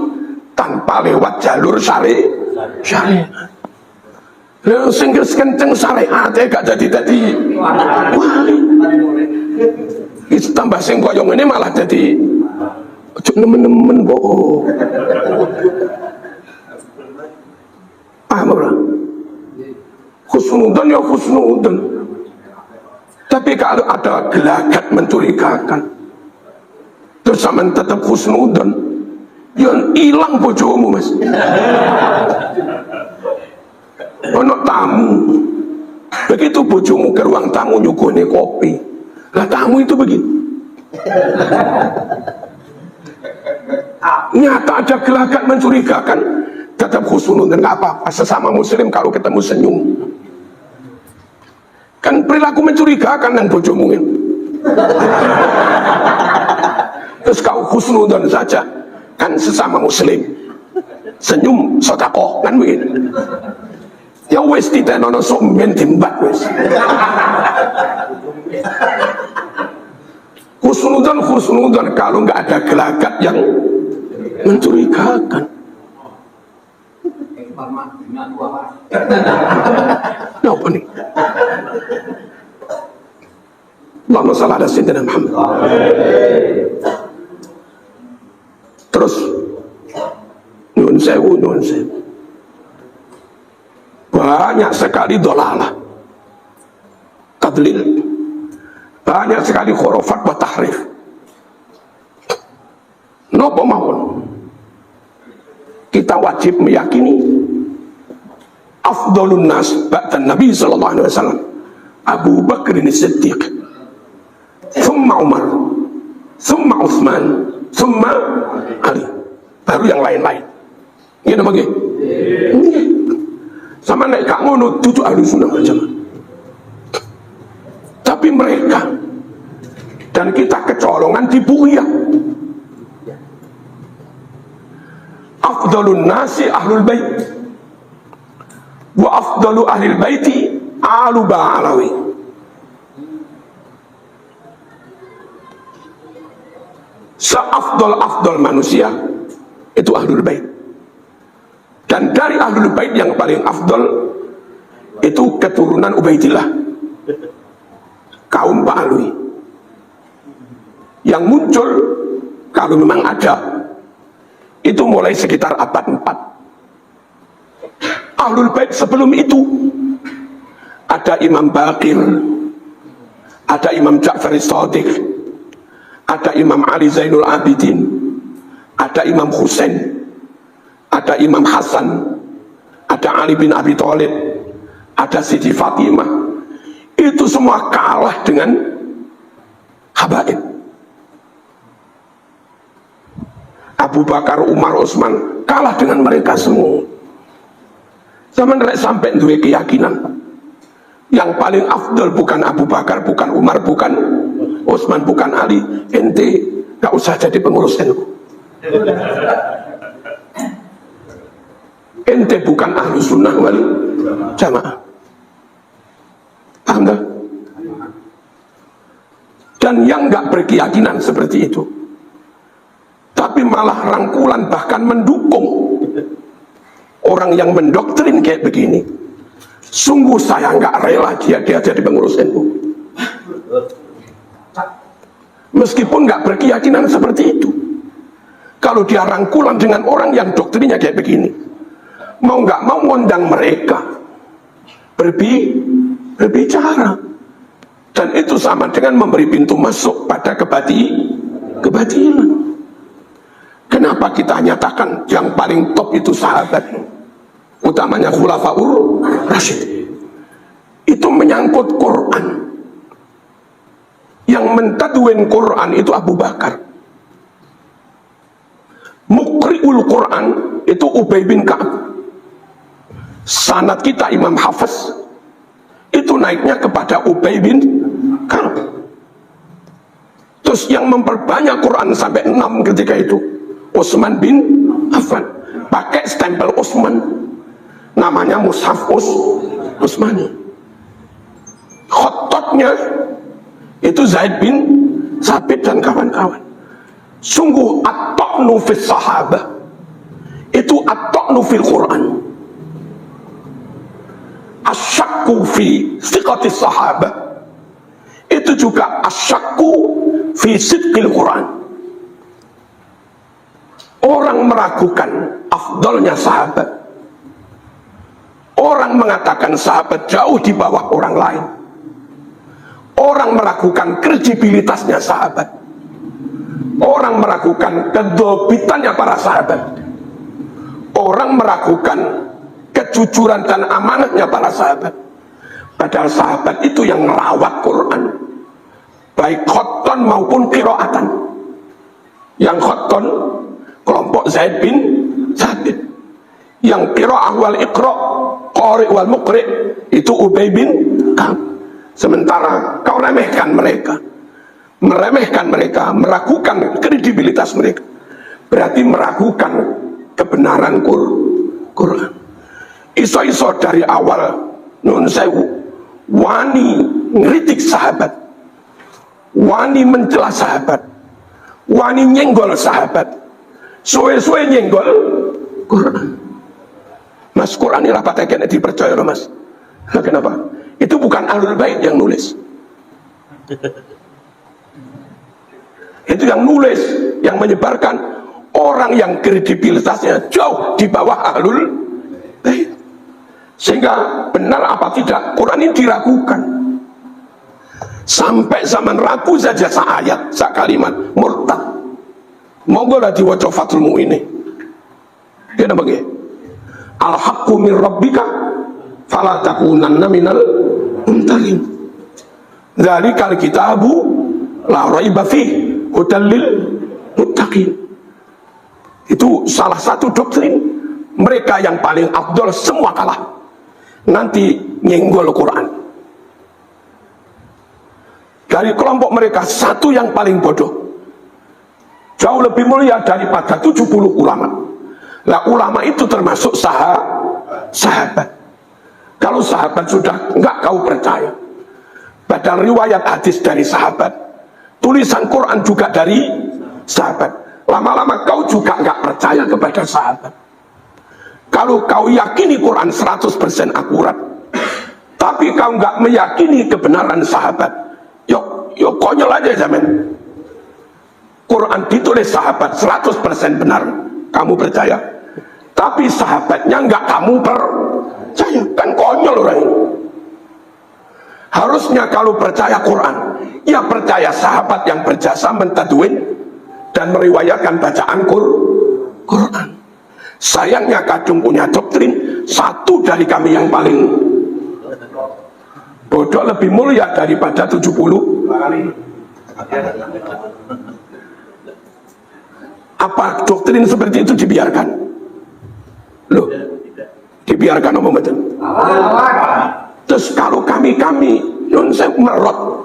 tanpa lewat jalur syariat. Lalu sing kenceng syariatnya gak jadi wali. Itu tambah sing koyong ini malah jadi nemen-nemen bohong. Paham ora? Khusnudon ya khusnudon. Tapi kalau ada gelagat mencurigakan, terus sampean tetap khusnudon, yang hilang bojomu, Mas. Ono tamu, begitu bojomu ke ruang tamu nyugone kopi, lah tamu itu begini. Nyata ada gelagat mencurigakan, tetap khusnudon, nggak apa-apa. Sesama muslim kalau ketemu senyum. Kan perilaku mencurigakan dan bojomu kan. Terus kau khusnudon saja, kan sesama muslim, senyum sedekah kan begitu. Ya wis tidak nono sok timbat wis. Khusnudon kalau nggak ada gelagat yang mencurigakan. Apa nih? Allahumma shalli ala sayyidina Muhammad. Terus nyuwun sewu. Banyak sekali dolalah, tadlil, banyak sekali khurafat wa tahrif. Napa mawon? Kita wajib meyakini afdalun nas ba'da Nabi sallallahu alaihi wasallam Abu Bakr as-Siddiq, thumma Umar, thumma Utsman, thumma Ali, baru yang lain-lain. Ngene apa nggih? Sama nek gak ngono dudu Ahlus Sunnah wal Jamaah. Tapi mereka dan kita kecolongan di buya. Afdalun nasi ahlul bait wa afdalu ahlil baiti alu ba'alawi. Seafdal manusia itu ahlul bait, dan dari ahlul bait yang paling afdal itu keturunan Ubaidillah, kaum Ba'alawi, yang muncul kalau memang ada itu mulai sekitar abad 4. Ahlul bait sebelum itu ada Imam Baqir, ada Imam Ja'far as-Shadiq, ada Imam Ali Zainul Abidin, ada Imam Husain, ada Imam Hasan, ada Ali bin Abi Thalib, ada Siti Fatimah. Itu semua kalah dengan habaib. Abu Bakar, Umar, Utsman kalah dengan mereka semua. Zaman rek sampai duwe keyakinan Yang paling afdal bukan Abu Bakar, bukan Umar, bukan Utsman, bukan Ali. Ente gak usah jadi pengurus NU. Ente bukan ahlu sunnah wal jamaah. Paham tak? Dan yang gak berkeyakinan seperti itu, tapi malah rangkulan bahkan mendukung orang yang mendoktrin kayak begini, sungguh saya nggak rela dia jadi pengurus NU. Meskipun nggak berkeyakinan seperti itu, kalau dia rangkulan dengan orang yang doktrinnya kayak begini, mau nggak mau ngundang mereka berbicara, dan itu sama dengan memberi pintu masuk pada kebatilan. Kenapa kita nyatakan yang paling top itu sahabat, utamanya Khulafaur Rasyid? Itu menyangkut Quran. Yang mentadwin Quran itu Abu Bakar. Muqri'ul Quran itu Ubay bin Ka'ab. Sanad kita Imam Hafiz itu naiknya kepada Ubay bin Ka'ab. Terus yang memperbanyak Quran sampai 6 ketika itu Utsman bin Affan, pakai stempel Utsman, namanya Mushaf Utsmani. Khototnya itu Zaid bin Sabit dan kawan-kawan. Sungguh at-ta'nu fis sahabah itu at-ta'nu fil Quran. Asyakku fi thiqatis sahabah itu juga asyakku fi sidqil Quran. Orang meragukan afdalnya sahabat, orang mengatakan sahabat jauh di bawah orang lain, orang meragukan kredibilitasnya sahabat, orang meragukan kedobitannya para sahabat, orang meragukan kejujuran dan amanahnya para sahabat. Padahal sahabat itu yang merawat Quran, baik khotton maupun qiraatan. Yang khotton kelompok Zaid bin Sabit, yang qiraah wal iqra, qari wal muqri itu Ubay bin Ka'ab. Sementara kau remehkan mereka, meragukan kredibilitas mereka, berarti meragukan kebenaran Quran. Iso-iso dari awal nun sewu wani ngeritik sahabat, wani mencela sahabat, wani nyenggol sahabat, suwe-suwe nyenggol Quran. Mas, Quran ini rapat kena dipercaya loh mas. Nah, kenapa? Itu bukan Ahlul Bait yang nulis. Itu yang nulis, yang menyebarkan orang yang kredibilitasnya jauh di bawah Ahlul Bait. Sehingga benar apa tidak, Quran ini diragukan. Sampai zaman ragu saja seayat, sekalimat murtad. Monggo lah diwaca Fathul Mu'in. Dia nama nggih? Al-haqqu min rabbika fala takunanna minal mumtarin. Dzalikal kitabu la raiba fih hudal lil muttaqin. Itu salah satu doktrin mereka yang paling afdal, semua kalah. Nanti nyenggol Quran. Dari kelompok mereka satu yang paling bodoh, jauh lebih mulia daripada 70 ulama. Lah ulama itu termasuk sahabat. Kalau sahabat sudah enggak kau percaya, padahal riwayat hadis dari sahabat, tulisan Quran juga dari sahabat, lama-lama kau juga enggak percaya kepada sahabat. Kalau kau yakini Quran 100% akurat, tapi kau enggak meyakini kebenaran sahabat, yuk konyol aja zaman. Quran ditulis sahabat 100% benar, kamu percaya, tapi sahabatnya enggak kamu percaya, kan konyol orang ini. Harusnya kalau percaya Quran, ya percaya sahabat yang berjasa mentadwin dan meriwayatkan bacaan Quran. Sayangnya kadung punya doktrin, satu dari kami yang paling bodoh lebih mulia daripada 70 apa doktrin seperti itu dibiarkan? Loh, dibiarkan apa betul? Terus kalau kami nyun sewu merot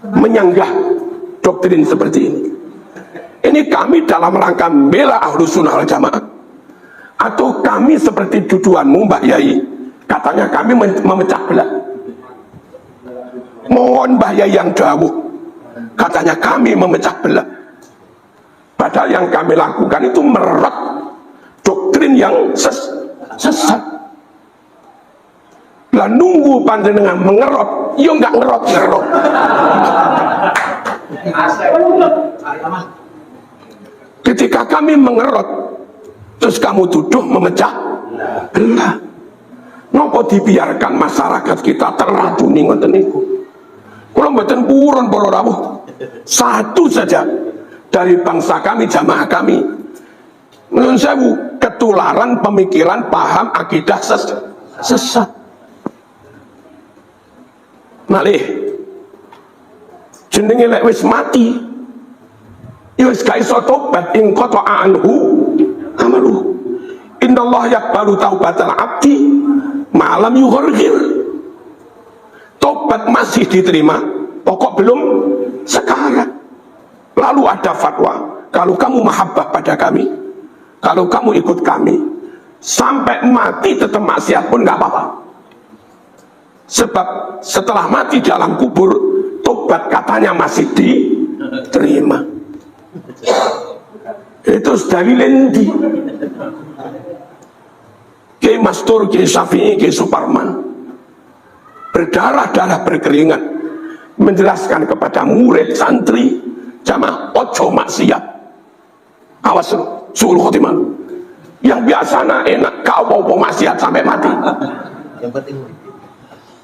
menyanggah doktrin seperti ini kami dalam rangka membela Ahlus Sunnah wal Jamaah, atau kami seperti tuduhanmu Mbah Yai, katanya kami memecah belah? Mohon Mbah Yai yang dawuh, katanya kami memecah belah, padahal yang kami lakukan itu merot doktrin yang sesat. Lah nunggu panjenengan mengerot, yo nggak ngerot. Ketika kami mengerot, terus kamu tuduh memecah belah. Nopo dibiarkan masyarakat kita teracuni ngoten niku? Kula mboten purun para rawuh. Satu saja dari bangsa kami, jamaah kami, menurut saya ketularan pemikiran paham akidah sesat. Malih jenenge lek wis mati ya wis gak iso tobat, ing qata anhu amalu. Innallaha yaqbalu taubatal abdi malam yughargir. Tobat masih diterima, pokok belum sekarang. Lalu ada fatwa, kalau kamu mahabbah pada kami, kalau kamu ikut kami, sampai mati tetap maksiat pun gak apa-apa. Sebab setelah mati di alam kubur, tobat katanya masih diterima. Itu dalil endi? Kiai Mastur, Kiai Syafi'i, Kiai Suparman berdarah-darah berkeringat menjelaskan kepada murid santri jamaah, ojo maksiat, awas suul khotimah. Yang biasa enak kau mau maksiat sampai mati,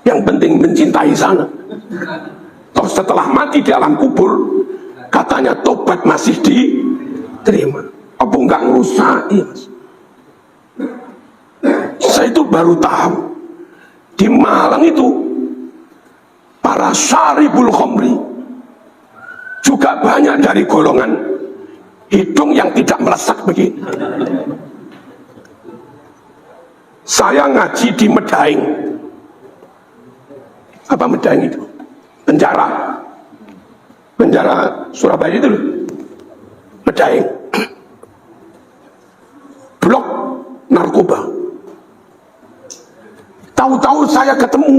yang penting mencintai sana. Toh setelah mati di alam kubur katanya tobat masih diterima. Apa enggak ngerusai, Mas? Saya itu baru tahu di Malang itu para syaribul khamri juga banyak dari golongan hidung yang tidak melesak begini. Saya ngaji di Medaeng. Apa Medaeng itu? Penjara Surabaya itu loh. Medaeng. Blok narkoba. Tahu-tahu saya ketemu,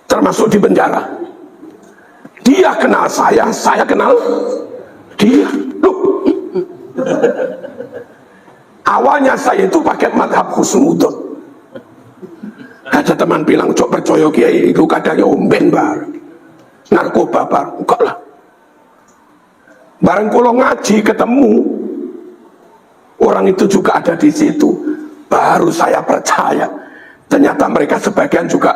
termasuk di penjara. Dia kenal saya kenal dia. Loh. Awalnya saya itu pakai madhab husnudon. Ada teman bilang, cok percaya kiai itu kadangnya omben bar, narkoba bar, enggak lah. Bareng kulo ngaji ketemu orang itu juga ada di situ, baru saya percaya. Ternyata mereka sebagian juga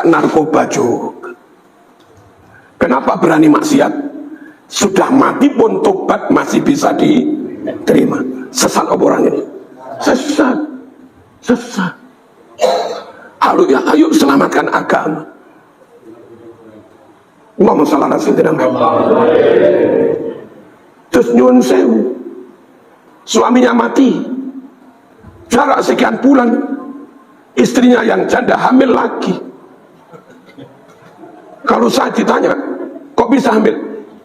narkoba juga. Kenapa berani maksiat? Sudah mati pun tobat masih bisa diterima. Sesat orang ini, sesat. Ayo selamatkan agama. Allahumma shalli ala sayyidina Muhammad. Terus nyuwun sewu, suaminya mati, jarak sekian bulan, istrinya yang janda hamil lagi. Kalau saya ditanya, kok bisa hamil?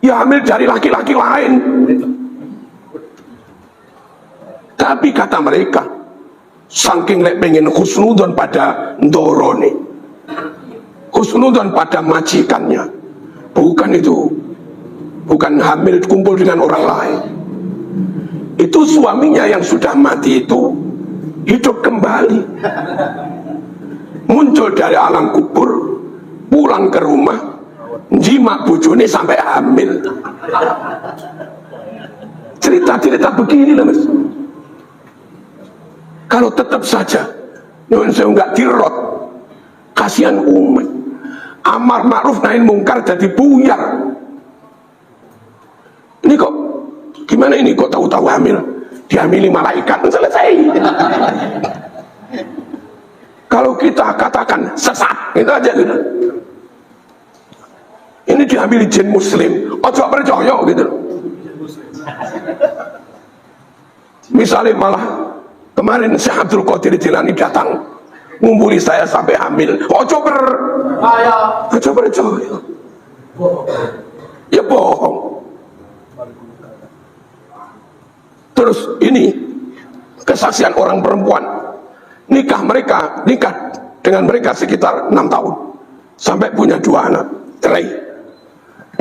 Ya hamil dari laki-laki lain. Tapi kata mereka, saking lek pengen husnudon pada ndorone, husnudon pada majikannya, bukan itu, bukan hamil kumpul dengan orang lain. Itu suaminya yang sudah mati itu hidup kembali, muncul dari alam kubur, pulang ke rumah, jima bojone sampai hamil. Cerita-cerita begini lah, Mas. Kalau tetap saja nyuwun sewu nggak dirot, kasihan umat. Amar ma'ruf nahi mungkar jadi buyar. Ini kok gimana ini, kok tahu-tahu hamil, dihamili malaikat, selesai. Kalau kita katakan sesat, itu aja gitu. Ini dihamili jin muslim, ojo percaya gitu. Misalnya malah kemarin Syekh Abdul Qadir Jilani datang ngumpuli saya sampai hamil. Ojo percaya. Ya bohong. Terus ini kesaksian orang perempuan nikah dengan mereka sekitar 6 tahun sampai punya 2 anak cerai.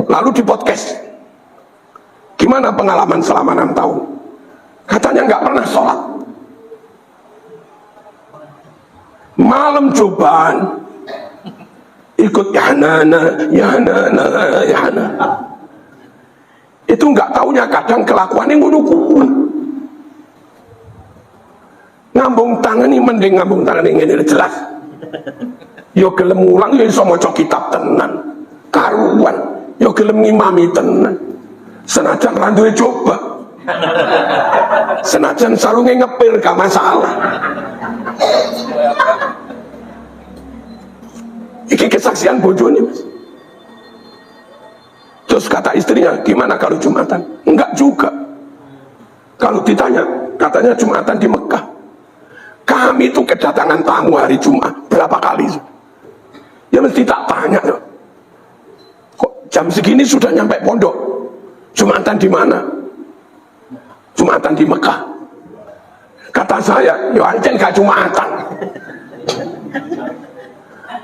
Lalu di podcast, gimana pengalaman selama 6 tahun? Katanya nggak pernah sholat. Malam cobaan ikut ya nana. Itu nggak taunya kadang kelakuannya ngono-ngono. Ngambung tangan ini mending ngambung tangan ini jelas. Yo gelem mulang yo iso maca kitab tenan. Karuan yo gelem ngimami tenan. Senajan ra duwe coba. Senajan sarunge ngepil gak masalah. Iki kesaksian bojone, Mas. Terus kata istrinya, gimana kalau Jumatan? Enggak juga. Kalau ditanya, katanya Jumatan di Mekah. Kami itu kedatangan tamu hari Jumat berapa kali? Ya mesti tak tanya loh. Kok jam segini sudah nyampe pondok? Jumatan di mana? Jumatan di Mekah. Kata saya, ya anjen gak Jumatan.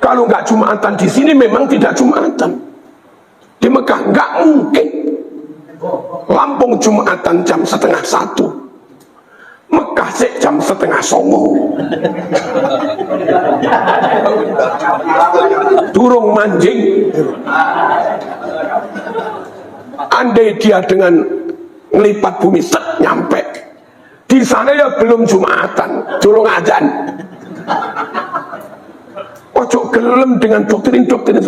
Kalau nggak Jumatan di sini memang tidak Jumatan. Di Mekah nggak mungkin. Lampung Jumatan jam 12:30. Mekah sih jam 8:30. Durung manjing. Andai dia dengan ngelipat bumi set nyampe. Di sana ya belum Jumatan, durung azan. Ojo gelem dengan doktrin-doktrin.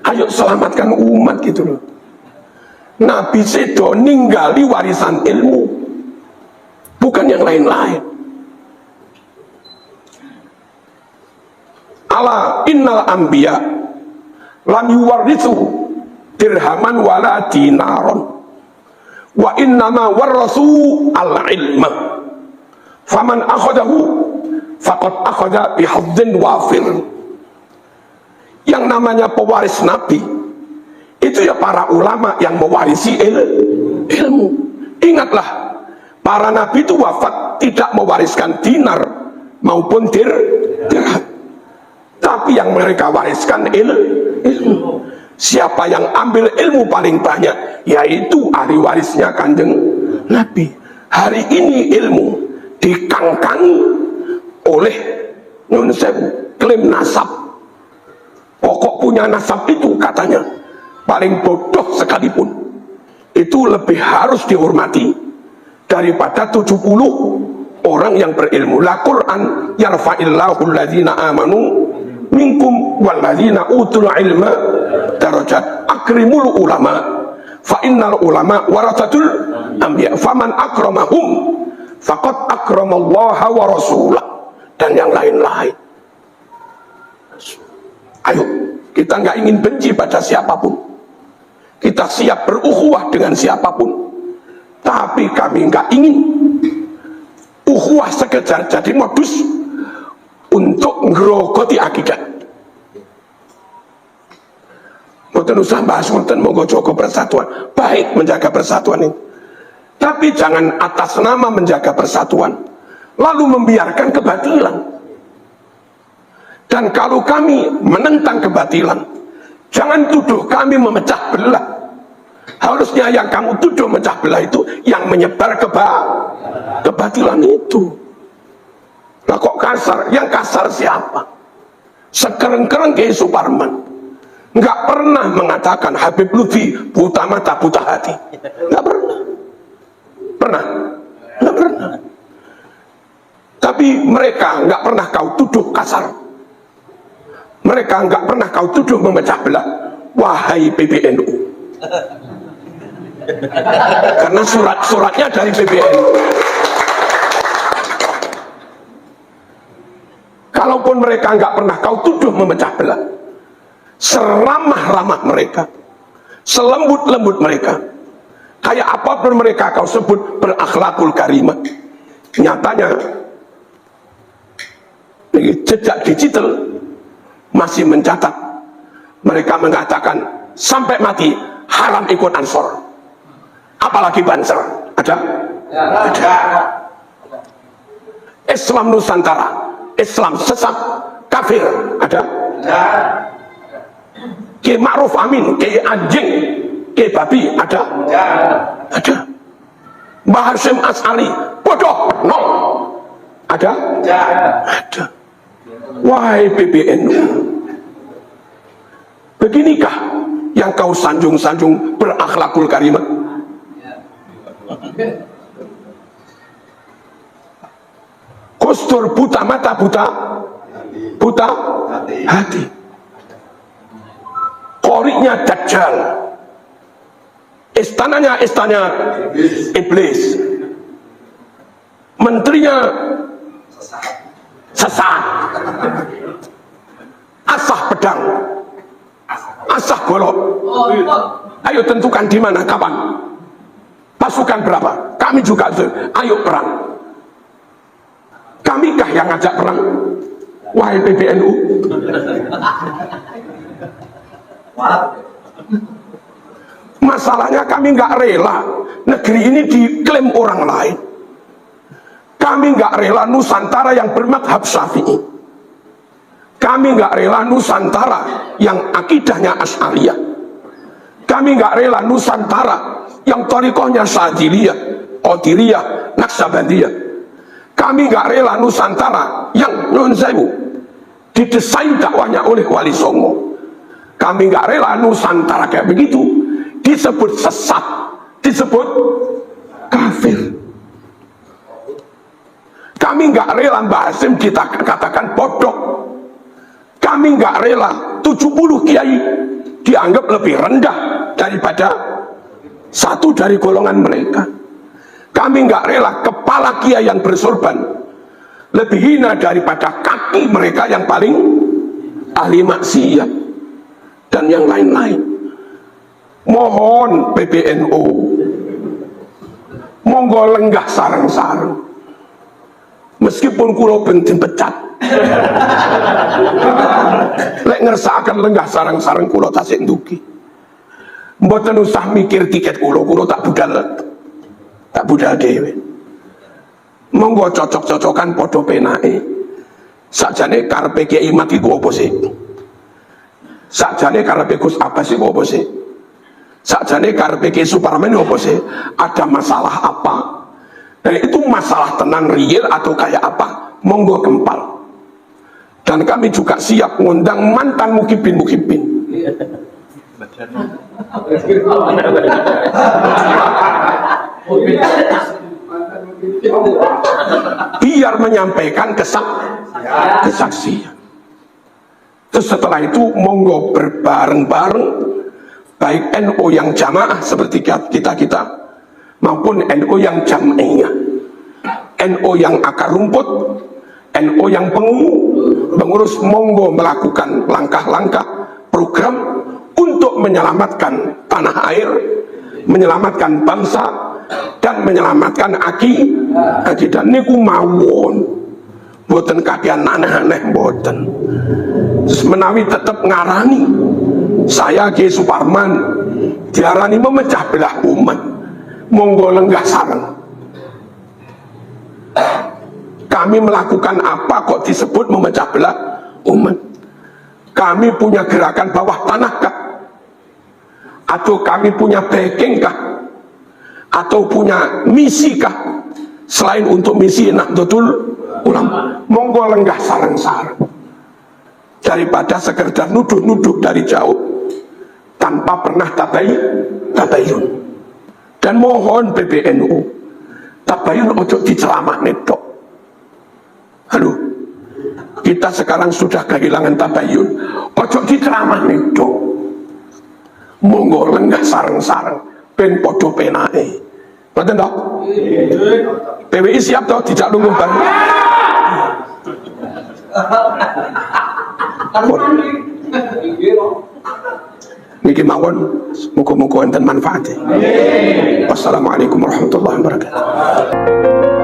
Ayo selamatkan umat gitu loh. Nabi sedo ninggali warisan ilmu, bukan yang lain-lain. Ala innal anbiya lam yuwarrithu dirhaman wala dinaron wa innama warasu al-ilma faman akhadahu faqad akhadha bihadzin wafir. Yang namanya pewaris Nabi itu ya para ulama yang mewarisi ilmu. Ingatlah, para Nabi itu wafat tidak mewariskan dinar maupun dirham, tapi yang mereka wariskan ilmu. Siapa yang ambil ilmu paling banyak, yaitu ahli warisnya Kanjeng Nabi. Hari ini ilmu dikangkangi oleh nyun sewu, klaim nasab. Pokok punya nasab itu katanya paling bodoh sekalipun itu lebih harus dihormati daripada 70 orang yang berilmu. La Quran yarfa'illahu alladzina amanu minkum walladzina utul ilma darajat. Akrimul ulama fa innal ulama warathatul anbiya faman akramahum faqad akramallaha wa rasulah, dan yang lain-lain. Ayo, kita nggak ingin benci pada siapapun, kita siap berukhuwah dengan siapapun, tapi kami nggak ingin ukhuwah sekedar jadi modus untuk ngerogoti akidah. Mboten usah bahas mboten, monggo jaga persatuan, baik menjaga persatuan ini, tapi jangan atas nama menjaga persatuan lalu membiarkan kebatilan. Dan kalau kami menentang kebatilan, jangan tuduh kami memecah belah. Harusnya yang kamu tuduh memecah belah itu yang menyebar kebatilan itu. Lah kok kasar? Yang kasar siapa? Sekereng-kereng kayak Suparman. Nggak pernah mengatakan Habib Lutfi buta mata buta hati. Nggak pernah. Pernah? Nggak pernah. Tapi mereka nggak pernah kau tuduh kasar. Mereka nggak pernah kau tuduh memecah belah. Wahai PBNU. Karena surat-suratnya dari PBNU. Kalaupun mereka nggak pernah kau tuduh memecah belah, seramah-ramah mereka, selembut-lembut mereka, kayak apapun mereka kau sebut berakhlakul karimah, Nyatanya jejak digital masih mencatat, mereka mengatakan sampai mati haram ikut Ansor, apalagi Banser. Ada? Ada. Islam Nusantara, Islam sesat, kafir. Ada? Kiai Ma'ruf Amin, Kiai anjing, Kiai babi. Ada? Ada. Mbah Hasyim As'ali, bodoh, nol. Ada? Ada. Wahai PBNU, beginikah yang kau sanjung-sanjung berakhlakul karimah? Kostur buta mata, buta hati. Koriknya Dajjal, istananya istana iblis, menterinya sesat, asah pedang, asah golok. Ayo tentukan di mana, kapan, pasukan berapa, kami juga ayo perang. Kamikah yang ngajak perang? Wahai PBNU, masalahnya kami nggak rela negeri ini diklaim orang lain. Kami nggak rela Nusantara yang bermadhab Syafi'i. Kami nggak rela Nusantara yang akidahnya Asy'ariyah. Kami nggak rela Nusantara yang thariqahnya Syadziliyah, Qadiriyah, Naqsabandiyah. Kami nggak rela Nusantara yang nyun sewu didesain dakwahnya oleh Wali Songo. Kami nggak rela Nusantara kayak begitu disebut sesat, disebut kafir. Kami nggak rela Mbah Hasyim dikatakan bodoh. Kami nggak rela 70 kiai dianggap lebih rendah daripada satu dari golongan mereka. Kami nggak rela kepala kiai yang bersorban lebih hina daripada kaki mereka yang paling ahli maksiat dan yang lain-lain. Mohon PBNU, monggo lenggah sareng-sareng. Meskipun kulo penting pecat, lek ngersakaken lenggah sareng-sareng kulo tasik ndugi. Mboten usah mikir tiket kulo tak budal dhewe. Monggo cocok-cocokan padha penake. Sakjane karepe Kiai Mat iku apa sih? Sakjane karepe Gus Abbas iku apa sih? Sakjane karepe Kiai Suparman apa sih? Ada masalah apa? Dan itu masalah tenan real atau kayak apa? Monggo kempal. Dan kami juga siap ngundang mantan mukibin. Biar menyampaikan kesaksian. Terus setelah itu monggo berbareng-bareng, baik NU yang jamaah seperti kita maupun NU yang jam'iyah, NU yang akar rumput, NU yang pengurus, monggo melakukan langkah-langkah program untuk menyelamatkan tanah air, menyelamatkan bangsa, dan menyelamatkan akidah. Niku mawon, boten kakean aneh-aneh, boten. Menawi tetap ngarani saya Kiai Suparman diarani memecah belah umat, monggo lenggah sareng. Kami melakukan apa kok disebut memecah belah umat? Kami punya gerakan bawah tanah kah? Atau kami punya backing kah? Atau punya misi kah? Selain untuk misi Nahdlatul Ulama, monggo lenggah sareng-sareng. Daripada sekedar nuduh-nuduh dari jauh tanpa pernah tabayun. Dan mohon PBNU, tabayun ojo dicelamah netok. Halo, kita sekarang sudah kehilangan tabayun, ojo dicelamah netok. Monggo lenggah sareng-sareng ben podo penake. Betul toh? PWI siap toh dijak lungguh bareng. Niki mawon, muga-muga enten manfaate. Wassalamualaikum warahmatullahi wabarakatuh.